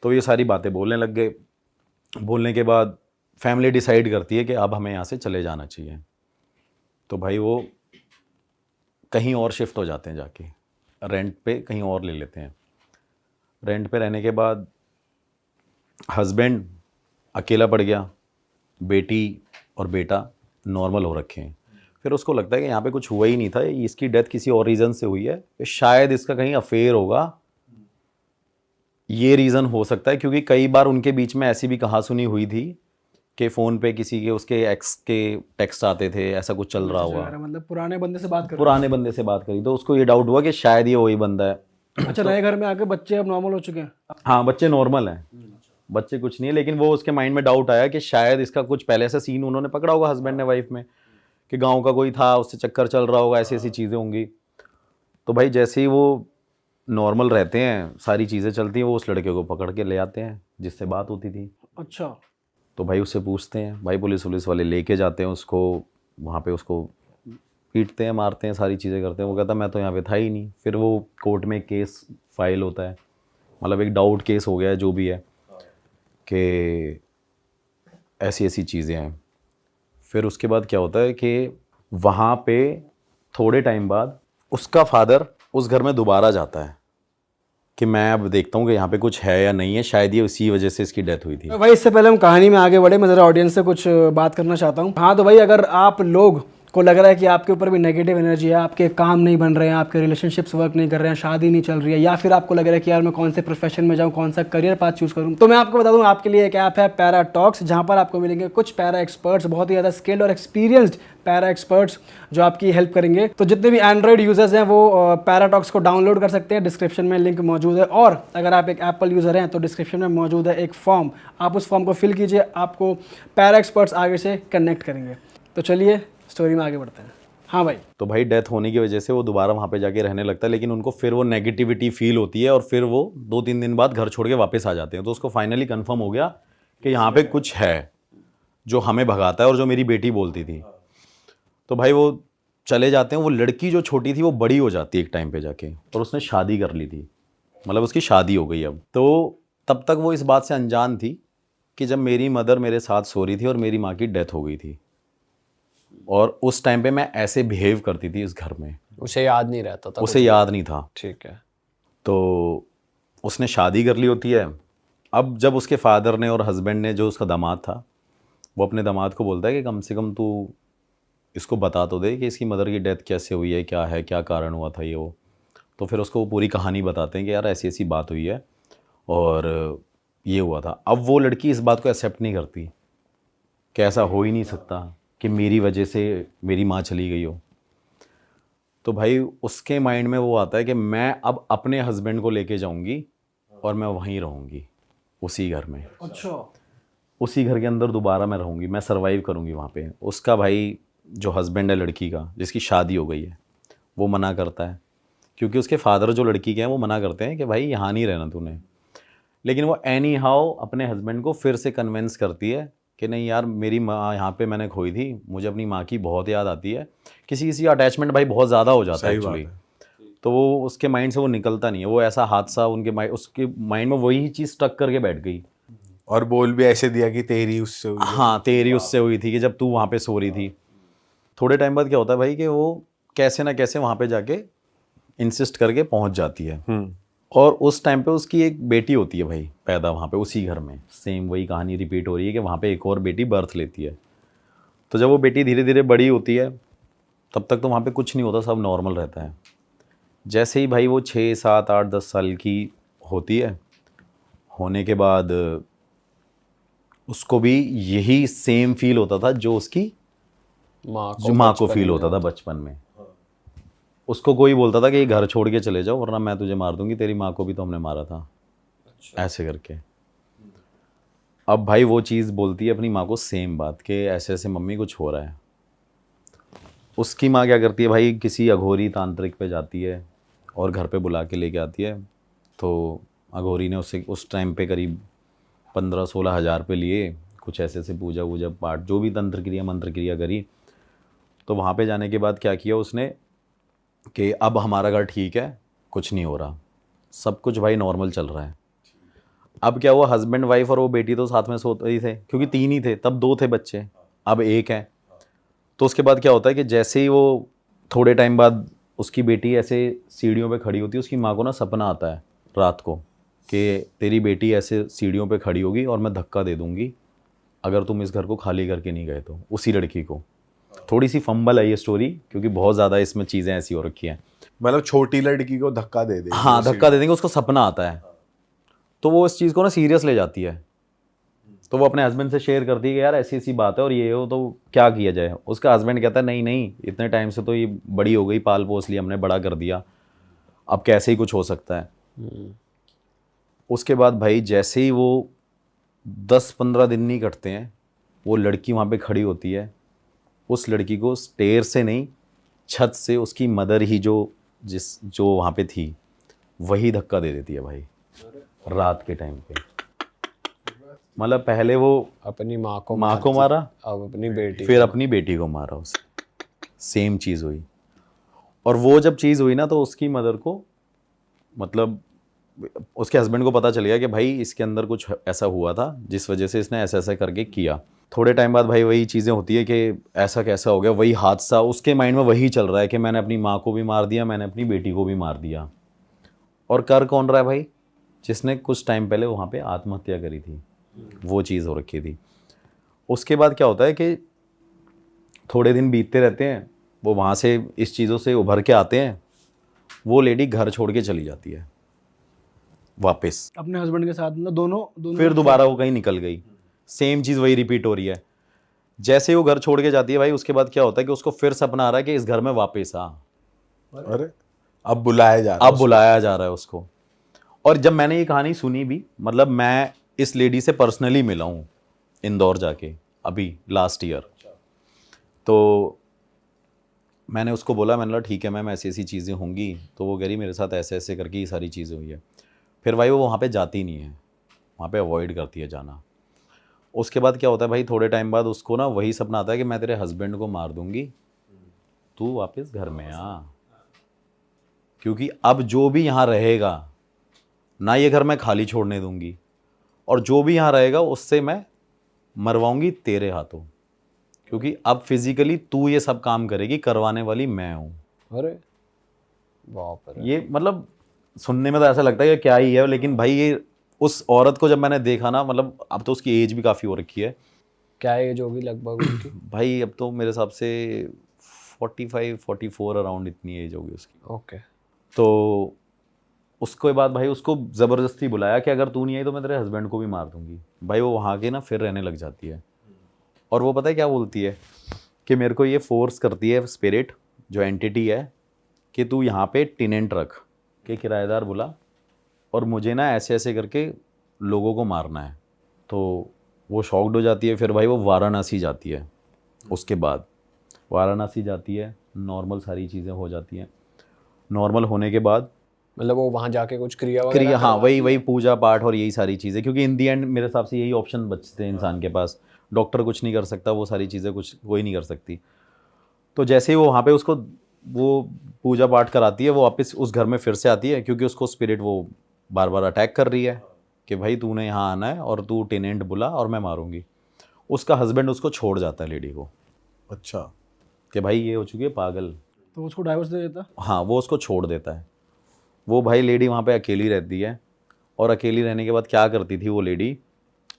तो ये सारी बातें बोलने लग गए। बोलने के बाद फैमिली डिसाइड करती है कि अब हमें यहाँ से चले जाना चाहिए। तो भाई वो कहीं और शिफ्ट हो जाते हैं, जाके रेंट पे कहीं और ले लेते हैं। रेंट पे रहने के बाद हस्बैंड अकेला पड़ गया, बेटी और बेटा नॉर्मल हो रखे हैं। फिर उसको लगता है कि यहाँ पे कुछ हुआ ही नहीं था, इसकी डेथ किसी और रीज़न से हुई है, शायद इसका कहीं अफेयर होगा, ये रीज़न हो सकता है। क्योंकि कई बार उनके बीच में ऐसी भी कहा सुनी हुई थी कि फ़ोन पे किसी के उसके एक्स के टेक्स्ट आते थे, ऐसा कुछ चल रहा हुआ, मतलब पुराने बंदे से बात कर पुराने बंदे से बात करी। तो उसको ये डाउट हुआ कि शायद ये वही बंदा है। अच्छा, नए घर में आके बच्चे अब नॉर्मल हो चुके हैं। हाँ बच्चे नॉर्मल हैं, बच्चे कुछ नहीं है। लेकिन वो उसके माइंड में डाउट आया कि शायद इसका कुछ पहले से सीन उन्होंने पकड़ा होगा हस्बैंड ने वाइफ में, कि गांव का कोई था, उससे चक्कर चल रहा होगा, ऐसी ऐसी चीज़ें होंगी। तो भाई जैसे ही वो नॉर्मल रहते हैं, सारी चीज़ें चलती हैं, वो उस लड़के को पकड़ के ले आते हैं जिससे बात होती थी। अच्छा। तो भाई उससे पूछते हैं, भाई पुलिस वाले लेके जाते हैं उसको, वहाँ पे उसको पीटते हैं, मारते हैं, सारी चीज़ें करते हैं। वो कहता मैं तो यहाँ पे था ही नहीं। फिर वो कोर्ट में केस फाइल होता है, मतलब एक डाउट केस हो गया है जो भी है, कि ऐसी ऐसी चीज़ें हैं। फिर उसके बाद क्या होता है कि वहाँ पे थोड़े टाइम बाद उसका फादर उस घर में दोबारा जाता है कि मैं अब देखता हूँ कि यहाँ पे कुछ है या नहीं है, शायद ये उसी वजह से इसकी डेथ हुई थी। भाई इससे पहले हम कहानी में आगे बढ़े, मैं ज़रा ऑडियंस से कुछ बात करना चाहता हूँ। हाँ तो भाई अगर आप लोग को लग रहा है कि आपके ऊपर भी नेगेटिव एनर्जी है, आपके काम नहीं बन रहे हैं, आपके रिलेशनशिप्स वर्क नहीं कर रहे हैं, शादी नहीं चल रही है, या फिर आपको लग रहा है कि यार मैं कौन से प्रोफेशन में जाऊँ, कौन सा करियर पाथ चूज़ करूँ, तो मैं आपको बता दूँ आपके लिए एक ऐप है पैरा टॉक्स, जहाँ पर आपको मिलेंगे कुछ पैरा एक्सपर्ट्स, बहुत ही ज़्यादा स्किल्ड और एक्सपीरियंस्ड पैरा एक्सपर्ट्स जो आपकी हेल्प करेंगे। तो जितने भी एंड्रॉयड यूजर्स हैं वो पैरा टॉक्स को डाउनलोड कर सकते हैं, डिस्क्रिप्शन में लिंक मौजूद है। और अगर आप एक एप्पल यूज़र हैं तो डिस्क्रिप्शन में मौजूद है एक फॉर्म, आप उस फॉर्म को फिल कीजिए, आपको पैरा एक्सपर्ट्स आगे से कनेक्ट करेंगे। तो चलिए स्टोरी में आगे बढ़ते हैं। हाँ भाई। तो भाई डेथ होने की वजह से वो दोबारा वहाँ पे जाके रहने लगता है, लेकिन उनको फिर वो नेगेटिविटी फील होती है और फिर वो 2-3 दिन बाद घर छोड़ के वापस आ जाते हैं। तो उसको फाइनली कंफर्म हो गया कि यहाँ पे कुछ है जो हमें भगाता है और जो मेरी बेटी बोलती थी। तो भाई वो चले जाते हैं। वो लड़की जो छोटी थी वो बड़ी हो जाती है एक टाइम पे जाके, और उसने शादी कर ली थी, मतलब उसकी शादी हो गई अब। तो तब तक वो इस बात से अनजान थी कि जब मेरी मदर मेरे साथ सो रही थी और मेरी माँ की डेथ हो गई थी, और उस टाइम पे मैं ऐसे बिहेव करती थी इस घर में। उसे याद नहीं रहता था, उसे याद नहीं था। ठीक है। तो उसने शादी कर ली होती है। अब जब उसके फादर ने और हस्बैंड ने, जो उसका दामाद था, वो अपने दामाद को बोलता है कि कम से कम तू इसको बता तो दे कि इसकी मदर की डेथ कैसे हुई है, क्या कारण हुआ था ये वो। तो फिर उसको वो पूरी कहानी बताते हैं कि यार ऐसी ऐसी बात हुई है और ये हुआ था। अब वो लड़की इस बात को एक्सेप्ट नहीं करती कि ऐसा हो ही नहीं सकता कि मेरी वजह से मेरी माँ चली गई हो। तो भाई उसके माइंड में वो आता है कि मैं अब अपने हस्बैंड को लेके जाऊंगी और मैं वहीं रहूंगी, उसी घर में। अच्छा। उसी घर के अंदर दोबारा मैं रहूंगी, मैं सरवाइव करूंगी वहाँ पे। उसका भाई जो हस्बैंड है लड़की का, जिसकी शादी हो गई है, वो मना करता है, क्योंकि उसके फादर जो लड़की के हैं वो मना करते हैं कि भाई यहाँ नहीं रहना तूने। लेकिन वो एनी हाउ अपने हस्बैंड को फिर से कन्विंस करती है कि नहीं यार, मेरी माँ यहाँ पे मैंने खोई थी, मुझे अपनी माँ की बहुत याद आती है। किसी किसी अटैचमेंट भाई बहुत ज़्यादा हो जाता है एक्चुअली। तो वो उसके माइंड से वो निकलता नहीं है। वो ऐसा हादसा उसके माइंड में वही चीज़ स्टक करके बैठ गई। और बोल भी ऐसे दिया कि तेरी उससे हुई है। हाँ, तेरी उससे हुई थी कि जब तू वहाँ पे सो रही थी। थोड़े टाइम बाद क्या होता है भाई कि वो कैसे ना कैसे वहाँ पे जाके इंसिस्ट करके पहुँच जाती है। और उस टाइम पे उसकी एक बेटी होती है भाई पैदा वहाँ पे उसी घर में। सेम वही कहानी रिपीट हो रही है कि वहाँ पे एक और बेटी बर्थ लेती है। तो जब वो बेटी धीरे धीरे बड़ी होती है, तब तक तो वहाँ पे कुछ नहीं होता, सब नॉर्मल रहता है। जैसे ही भाई वो 6, 7, 8, 10 साल की होती है, होने के बाद उसको भी यही सेम फील होता था जो उसकी माँ को फील होता था बचपन में। उसको कोई बोलता था कि ये घर छोड़ के चले जाओ वरना मैं तुझे मार दूंगी, तेरी माँ को भी तो हमने मारा था। अच्छा। ऐसे करके अब भाई वो चीज़ बोलती है अपनी माँ को सेम बात कि ऐसे ऐसे मम्मी कुछ हो रहा है। उसकी माँ क्या करती है भाई, किसी अघोरी तांत्रिक पे जाती है और घर पे बुला के लेके आती है। तो अघोरी ने उससे उस टाइम पे करीब 15-16 हज़ार पे लिए, कुछ ऐसे ऐसे पूजा वूजा पाठ जो भी तंत्र क्रिया मंत्र क्रिया करी। तो वहाँ पे जाने के बाद क्या किया उसने कि अब हमारा घर ठीक है, कुछ नहीं हो रहा, सब कुछ भाई नॉर्मल चल रहा है। अब क्या हुआ, हस्बैंड वाइफ और वो बेटी तो साथ में सोते ही थे, क्योंकि 3 ही थे तब, 2 थे बच्चे, अब 1 है। तो उसके बाद क्या होता है कि जैसे ही वो थोड़े टाइम बाद उसकी बेटी ऐसे सीढ़ियों पे खड़ी होती है, उसकी माँ को ना सपना आता है रात को कि तेरी बेटी ऐसे सीढ़ियों पे खड़ी होगी और मैं धक्का दे दूंगी अगर तुम इस घर को खाली करके नहीं गए तो। उसी लड़की को थोड़ी सी फंबल है ये स्टोरी, क्योंकि बहुत ज़्यादा इसमें चीज़ें ऐसी हो रखी हैं। मतलब छोटी लड़की को धक्का दे दे। हाँ, धक्का दे देंगे, उसको सपना आता है। तो वो इस चीज़ को ना सीरियस ले जाती है। तो वो अपने हस्बैंड से शेयर करती है कि यार ऐसी ऐसी बात है और ये हो, तो क्या किया जाए। उसका हस्बैंड कहता है नहीं नहीं, इतने टाइम से तो ये बड़ी हो गई, पाल पोस लिया हमने, बड़ा कर दिया, अब कैसे ही कुछ हो सकता है। उसके बाद भाई जैसे ही वो 10-15 दिन नहीं कटते हैं, वो लड़की वहाँ पे खड़ी होती है। उस लड़की को स्टेयर से नहीं, छत से उसकी मदर ही जो वहाँ पे थी वही धक्का दे देती है भाई रात के टाइम पे। मतलब पहले वो अपनी माँ को मारा, अब अपनी बेटी, फिर अपनी बेटी को मारा। उसे सेम चीज़ हुई। और वो जब चीज़ हुई ना, तो उसकी मदर को, मतलब उसके हस्बैंड को पता चल गया कि भाई इसके अंदर कुछ ऐसा हुआ था जिस वजह से इसने ऐसा ऐसा करके किया। थोड़े टाइम बाद भाई वही चीज़ें होती है कि ऐसा कैसा हो गया, वही हादसा उसके माइंड में वही चल रहा है कि मैंने अपनी माँ को भी मार दिया, मैंने अपनी बेटी को भी मार दिया। और कर कौन रहा है भाई, जिसने कुछ टाइम पहले वहाँ पे आत्महत्या करी थी, वो चीज़ हो रखी थी। उसके बाद क्या होता है कि थोड़े दिन बीतते रहते हैं, वो वहाँ से इस चीज़ों से उभर के आते हैं, वो लेडी घर छोड़ के चली जाती है वापस। अपने हस्बैंड के साथ, मतलब दोनों फिर दोबारा वो कहीं निकल गई, सेम चीज़ वही रिपीट हो रही है। जैसे ही वो घर छोड़ के जाती है भाई, उसके बाद क्या होता है कि उसको फिर सपना आ रहा है कि इस घर में वापस आ, अरे अब बुलाया जा रहा अब बुलाया जा रहा है उसको। और जब मैंने ये कहानी सुनी भी, मतलब मैं इस लेडी से पर्सनली मिला हूँ इंदौर जाके अभी लास्ट ईयर, तो मैंने उसको बोला, मैंने बोला ठीक है मैम ऐसी ऐसी चीज़ें होंगी, तो वो कह रही मेरे साथ ऐसे ऐसे करके ये सारी चीज़ें हुई है। फिर भाई वो वहाँ पे जाती नहीं है, वहाँ पे अवॉइड करती है जाना। उसके बाद क्या होता है भाई, थोड़े टाइम बाद उसको ना वही सपना आता है कि मैं तेरे हस्बैंड को मार दूंगी, तू वापस घर में आ, क्योंकि अब जो भी यहाँ रहेगा ना, ये घर मैं खाली छोड़ने दूंगी, और जो भी यहाँ रहेगा उससे मैं मरवाऊंगी तेरे हाथों, क्योंकि अब फिजिकली तू ये सब काम करेगी, करवाने वाली मैं हूँ। अरे बाप रे। ये मतलब सुनने में तो ऐसा लगता है कि क्या ही है, लेकिन भाई ये उस औरत को जब मैंने देखा ना, मतलब अब तो उसकी एज भी काफ़ी हो रखी है क्या एज होगी लगभग उनकी? भाई, अब तो मेरे हिसाब से 45-44 अराउंड इतनी एज होगी उसकी। ओके। तो उसके बाद भाई उसको ज़बरदस्ती बुलाया कि अगर तू नहीं आई तो मैं तेरे हस्बैंड को भी मार दूंगी। भाई वो वहाँ के ना फिर रहने लग जाती है, और वो पता है क्या बोलती है कि मेरे को ये फोर्स करती है स्पिरिट, जो एंटिटी है, कि तू यहाँ पे टेनेंट रख, कि किराएदार बुला, और मुझे ना ऐसे ऐसे करके लोगों को मारना है। तो वो शॉक्ड हो जाती है। फिर भाई वो वाराणसी जाती है, उसके बाद वाराणसी जाती है, नॉर्मल सारी चीज़ें हो जाती हैं। नॉर्मल होने के बाद मतलब वो वहाँ जाके कुछ क्रिया वगैरह क्रिया, हाँ करवाती वही है? पूजा पाठ और यही सारी चीज़ें, क्योंकि इन दी एंड मेरे हिसाब से यही ऑप्शन बचते हैं इंसान के पास। डॉक्टर कुछ नहीं कर सकता, वो सारी चीज़ें कुछ कोई नहीं कर सकती। तो जैसे ही वो वहाँ पे उसको वो पूजा पाठ कराती है, वो वापस उस घर में फिर से आती है, क्योंकि उसको स्पिरिट वो बार बार अटैक कर रही है कि भाई तूने यहाँ आना है और तू टेनेंट बुला और मैं मारूंगी। उसका हस्बैंड उसको छोड़ जाता है लेडी को, अच्छा, कि भाई ये हो चुकी है पागल। तो उसको डाइवोर्स दे देता। हाँ, वो उसको छोड़ देता है। वो भाई लेडी वहाँ पे अकेली रहती है, और अकेली रहने के बाद क्या करती थी वो लेडी,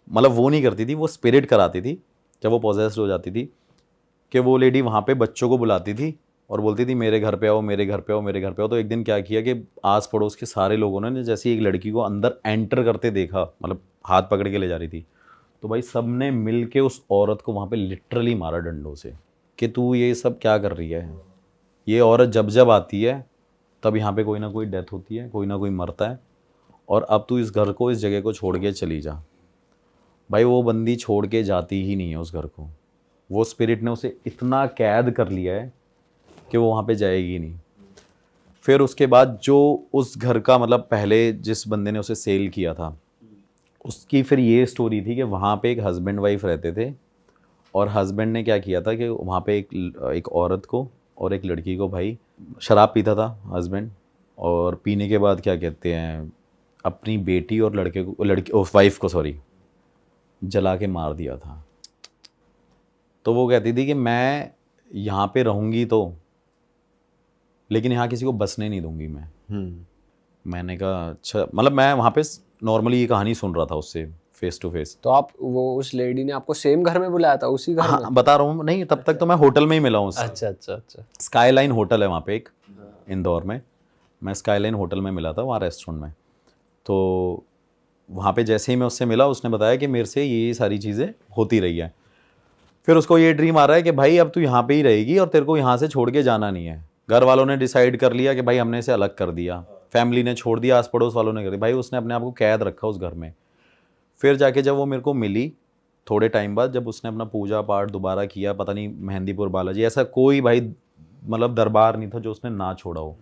मतलब वो नहीं करती थी, वो स्पिरिट कराती थी जब वो पॉजेस्ड हो जाती थी, कि वो लेडी वहाँ पे बच्चों को बुलाती थी और बोलती थी मेरे घर पे आओ, मेरे घर पे आओ, मेरे घर पे आओ। तो एक दिन क्या किया कि आस पड़ोस के सारे लोगों ने जैसे एक लड़की को अंदर एंटर करते देखा, मतलब हाथ पकड़ के ले जा रही थी, तो भाई सब ने मिल के उस औरत को वहाँ पे लिटरली मारा डंडों से, कि तू ये सब क्या कर रही है। ये औरत जब जब आती है तब यहाँ पे कोई ना कोई डेथ होती है, कोई ना कोई मरता है, और अब तू इस घर को, इस जगह को छोड़ के चली जा। भाई वो बंदी छोड़ के जाती ही नहीं है उस घर को। वो स्पिरिट ने उसे इतना कैद कर लिया है कि वो वहाँ पे जाएगी नहीं। फिर उसके बाद जो उस घर का, मतलब पहले जिस बंदे ने उसे सेल किया था, उसकी फिर ये स्टोरी थी कि वहाँ पे एक हस्बैंड वाइफ रहते थे, और हस्बैंड ने क्या किया था कि वहाँ पे एक औरत को और एक लड़की को, भाई शराब पीता था हस्बैंड, और पीने के बाद क्या कहते हैं, अपनी बेटी और लड़की वाइफ को जला के मार दिया था। तो वो कहती थी कि मैं यहाँ पे रहूँगी तो, लेकिन यहाँ किसी को बसने नहीं दूंगी मैं। मैंने कहा अच्छा, मतलब मैं वहाँ पे नॉर्मली ये कहानी सुन रहा था उससे फेस टू फेस। तो आप वो उस लेडी ने आपको सेम घर में बुलाया था, उसी घर में? हाँ बता रहा हूँ, नहीं तब तक तो मैं होटल में ही मिला हूँ उससे। अच्छा अच्छा अच्छा। स्काईलाइन होटल है वहाँ पे एक, इंदौर में। मैं स्काईलाइन होटल में मिला था, वहाँ रेस्टोरेंट में। तो वहाँ पे जैसे ही मैं उससे मिला, उसने बताया कि मेरे से ये सारी चीज़ें होती रही है। फिर उसको ये ड्रीम आ रहा है कि भाई अब तू यहाँ पे ही रहेगी और तेरे को यहाँ से छोड़ के जाना नहीं है। घर वालों ने डिसाइड कर लिया कि भाई हमने इसे अलग कर दिया, फैमिली ने छोड़ दिया, आस पड़ोस वालों ने कर दिया। भाई उसने अपने आप को कैद रखा उस घर में। फिर जाके जब वो मेरे को मिली थोड़े टाइम बाद, जब उसने अपना पूजा पाठ दोबारा किया, पता नहीं मेहंदीपुर बालाजी, ऐसा कोई भाई मतलब दरबार नहीं था जो उसने ना छोड़ा हो।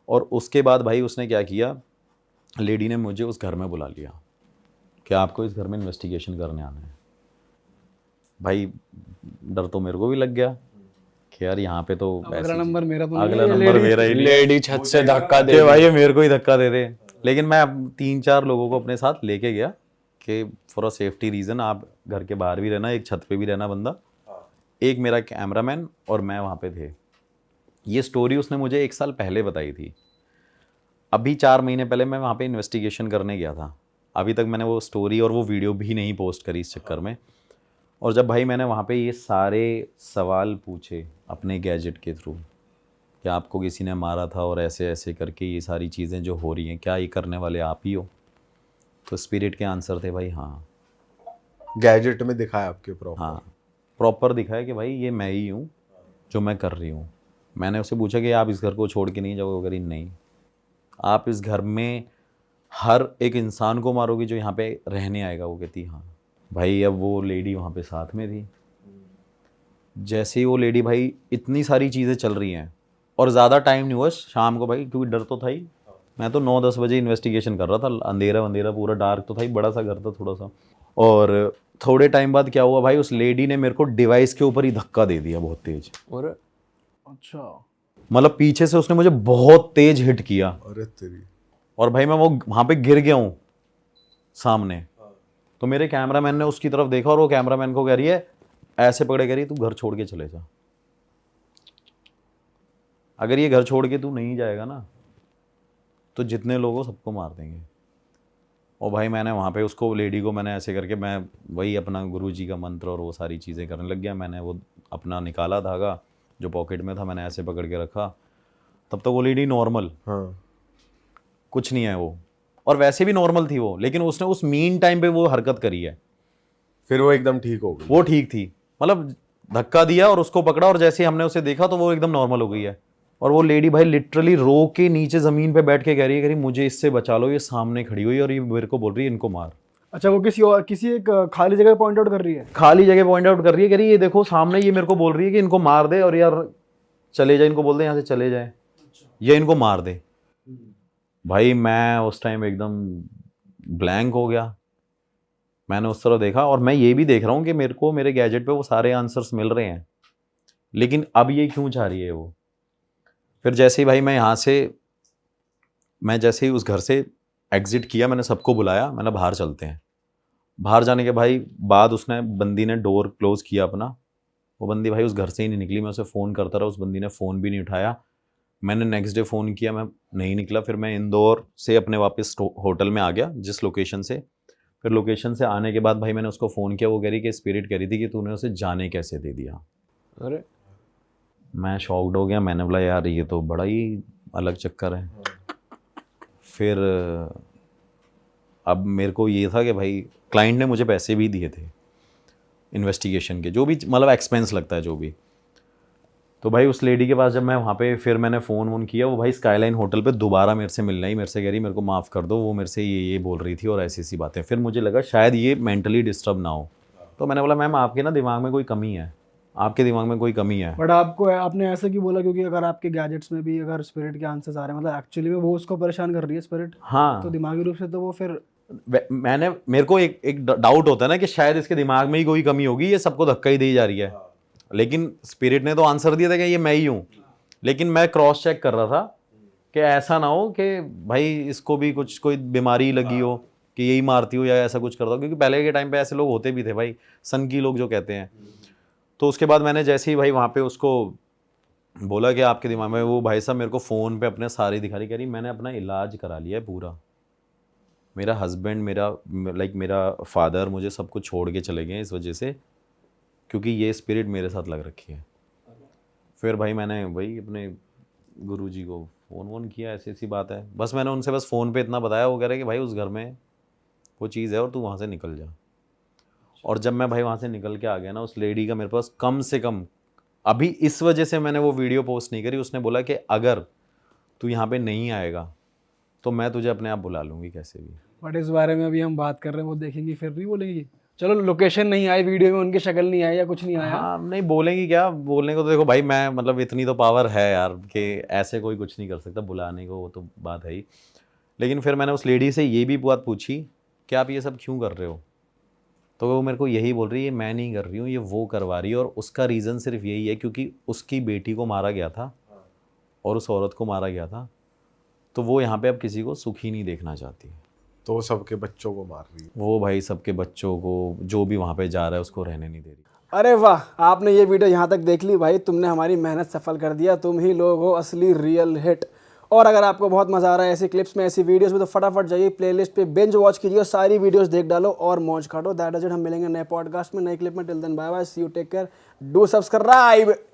और उसके बाद भाई उसने क्या किया, लेडी ने मुझे उस घर में बुला लिया कि आपको इस घर में इन्वेस्टिगेशन करने आना है। भाई डर तो मेरे को भी लग गया कि यार यहाँ पे तो अगला नंबर मेरा तो नहीं अगला है, नंबर मेरा ही नहीं है। लेडी छत से धक्का दे कि दी। भाई ये मेरे को ही धक्का दे दे। लेकिन मैं अब 3-4 लोगों को अपने साथ लेके गया कि फॉर अ सेफ्टी रीज़न आप घर के बाहर भी रहना, एक छत पे भी रहना बंदा, एक मेरा कैमरामैन और मैं वहाँ पे थे। ये स्टोरी उसने मुझे 1 साल पहले बताई थी। अभी 4 महीने पहले मैं वहाँ पे इन्वेस्टिगेशन करने गया था। अभी तक मैंने वो स्टोरी और वो वीडियो भी नहीं पोस्ट करी इस चक्कर में। और जब भाई मैंने वहाँ पे ये सारे सवाल पूछे अपने गैजेट के थ्रू कि आपको किसी ने मारा था और ऐसे ऐसे करके ये सारी चीज़ें जो हो रही हैं, क्या ये करने वाले आप ही हो? तो स्पिरिट के आंसर थे भाई हाँ। गैजेट में दिखाया आपके प्रॉपर? हाँ, प्रॉपर दिखाया कि भाई ये मैं ही हूँ जो मैं कर रही हूँ। मैंने उससे पूछा कि आप इस घर को छोड़ के नहीं जाओगे? अगर नहीं, आप इस घर में हर एक इंसान को मारोगे जो यहाँ पे रहने आएगा? वो कहती हाँ। भाई अब वो लेडी वहाँ पे साथ में थी। जैसे ही वो लेडी, भाई इतनी सारी चीज़ें चल रही हैं और ज़्यादा टाइम नहीं हुआ शाम को भाई, क्योंकि डर तो था ही। मैं तो 9-10 बजे इन्वेस्टिगेशन कर रहा था, अंधेरा पूरा डार्क तो था ही, बड़ा सा घर था थोड़ा सा। और थोड़े टाइम बाद क्या हुआ भाई, उस लेडी ने मेरे को डिवाइस के ऊपर ही धक्का दे दिया बहुत तेज। और अच्छा, मतलब पीछे से उसने मुझे बहुत तेज हिट किया अरे तेरी। और भाई मैं वो वहाँ पे गिर गया हूँ सामने। तो मेरे कैमरामैन ने उसकी तरफ देखा और वो कैमरामैन को कह रही है, ऐसे पकड़े कह रही है, तू घर छोड़ के चले जा। अगर ये घर छोड़ के तू नहीं जाएगा ना तो जितने लोगों सबको मार देंगे। और भाई मैंने वहाँ पे उसको, लेडी को मैंने ऐसे करके, मैं वही अपना गुरुजी का मंत्र और वो सारी चीज़ें करने लग गया। मैंने वो अपना निकाला धागा जो पॉकेट में था, मैंने ऐसे पकड़ के रखा। तब तक वो लेडी नॉर्मल, हाँ। कुछ नहीं है वो, और वैसे भी नॉर्मल थी वो, लेकिन उसने उस मीन टाइम पे वो हरकत करी है। फिर वो एकदम ठीक हो गई? वो ठीक थी, मतलब धक्का दिया और उसको पकड़ा और जैसे ही हमने उसे देखा तो वो एकदम नॉर्मल हो गई है। और वो लेडी भाई लिटरली रो के नीचे ज़मीन पे बैठ के कह रही है मुझे इससे बचा लो, ये सामने खड़ी हुई और ये मेरे को बोल रही है इनको मार। अच्छा, वो किसी एक खाली जगह पॉइंट आउट कर रही है? खाली जगह पॉइंट आउट कर रही है, कह रही है ये देखो सामने, ये मेरे को बोल रही है कि इनको मार दे और यार चले जाए, इनको बोल दे यहाँ से चले जाए या इनको मार दे। भाई मैं उस टाइम एकदम ब्लैंक हो गया। मैंने उस तरह देखा और मैं ये भी देख रहा हूँ कि मेरे को मेरे गैजेट पे वो सारे आंसर्स मिल रहे हैं, लेकिन अब ये क्यों चाह रही है वो। फिर जैसे ही भाई मैं जैसे ही उस घर से एग्जिट किया, मैंने सबको बुलाया, मैंने बाहर चलते हैं। बाहर जाने के भाई बाद उसने, बंदी ने डोर क्लोज किया अपना। वो बंदी भाई उस घर से ही नहीं निकली। मैं उसे फ़ोन करता रहा, उस बंदी ने फ़ोन भी नहीं उठाया। मैंने नेक्स्ट डे फ़ोन किया, मैं नहीं निकला। फिर मैं इंदौर से अपने वापस होटल में आ गया जिस लोकेशन से। फिर लोकेशन से आने के बाद भाई मैंने उसको फ़ोन किया। वो कह रही कि स्पिरिट कह रही थी कि तूने उसे जाने कैसे दे दिया। अरे मैं शॉक्ड हो गया। मैंने बोला यार ये तो बड़ा ही अलग चक्कर है। फिर अब मेरे को ये था कि भाई क्लाइंट ने मुझे पैसे भी दिए थे इन्वेस्टिगेशन के, जो भी मतलब एक्सपेंस लगता है जो भी। तो भाई उस लेडी के पास जब मैं वहाँ पे, फिर मैंने फ़ोन किया, वो भाई स्काईलाइन होटल पे दोबारा मेरे से मिलना ही, मेरे से कह रही मेरे को माफ़ कर दो, वो मेरे से ये बोल रही थी और ऐसी ऐसी बातें। फिर मुझे लगा शायद ये मेंटली डिस्टर्ब ना हो। तो मैंने बोला मैम आपके ना दिमाग में कोई कमी है, आपके दिमाग में कोई कमी है। बट आपने ऐसे क्यों बोला? क्योंकि अगर आपके गैजेट्स में भी अगर स्पिरिट के आंसर्स आ रहे हैं, मतलब एक्चुअली में वो उसको परेशान कर रही है स्पिरिट, हाँ, तो दिमागी रूप से तो वो फिर मेरे को एक डाउट होता है ना कि शायद इसके दिमाग में ही कोई कमी होगी, ये सबको धक्का ही दी जा रही है। लेकिन स्पिरिट ने तो आंसर दिया था कि ये मैं ही हूँ। लेकिन मैं क्रॉस चेक कर रहा था कि ऐसा ना हो कि भाई इसको भी कुछ कोई बीमारी लगी हो कि यही मारती हो या ऐसा कुछ करता हो, क्योंकि पहले के टाइम पे ऐसे लोग होते भी थे भाई, सन की लोग जो कहते हैं। तो उसके बाद मैंने जैसे ही भाई वहाँ पे उसको बोला कि आपके दिमाग में, वो भाई साहब मेरे को फ़ोन पे अपने सारी दिखा रही, कह रही मैंने अपना इलाज करा लिया है पूरा। मेरा हस्बैंड, मेरा फादर मुझे सब कुछ छोड़ के चले गए इस वजह से, क्योंकि ये स्पिरिट मेरे साथ लग रखी है। फिर भाई मैंने वही अपने गुरुजी को फ़ोन किया, ऐसी ऐसी बात है। बस मैंने उनसे बस फ़ोन पे इतना बताया। वो कह रहे कि भाई उस घर में वो चीज़ है और तू वहाँ से निकल जा। और जब मैं भाई वहाँ से निकल के आ गया ना, उस लेडी का मेरे पास कम से कम, अभी इस वजह से मैंने वो वीडियो पोस्ट नहीं करी, उसने बोला कि अगर तू यहाँ पे नहीं आएगा तो मैं तुझे अपने आप बुला लूँगी कैसे भी। बट इस बारे में अभी हम बात कर रहे हैं, वो देखेंगी फिर नहीं बोलेंगी? चलो लोकेशन नहीं आई, वीडियो में उनकी शक्ल नहीं आई या कुछ नहीं आया। हाँ, नहीं बोलेंगी क्या, बोलने को तो देखो भाई मैं, मतलब इतनी तो पावर है यार कि ऐसे कोई कुछ नहीं कर सकता बुलाने को, वो तो बात है ही। लेकिन फिर मैंने उस लेडी से ये भी बात पूछी कि आप ये सब क्यों कर रहे हो, तो वो मेरे को यही बोल रही है मैं नहीं कर रही हूँ, ये वो करवा रही है। और उसका रीज़न सिर्फ यही है क्योंकि उसकी बेटी को मारा गया था और उस औरत को मारा गया था, तो वो यहाँ पे अब किसी को सुखी नहीं देखना चाहती। तो सबके बच्चों को मार रही है वो भाई सबके बच्चों को, जो भी वहाँ पे जा रहा है उसको रहने नहीं दे रही। अरे वाह, आपने ये वीडियो यहाँ तक देख ली भाई, तुमने हमारी मेहनत सफल कर दिया। तुम ही लोग हो असली रियल हिट। और अगर आपको बहुत मज़ा आ रहा है ऐसी क्लिप्स में, ऐसी वीडियोस में, तो फटाफट जाइए प्लेलिस्ट पे बिंज वॉच कीजिए और सारी वीडियोस देख डालो और मौज काटो। That is it. हम मिलेंगे नए पॉडकास्ट में, नई क्लिप में। Till then bye bye, see you, take care, do subscribe.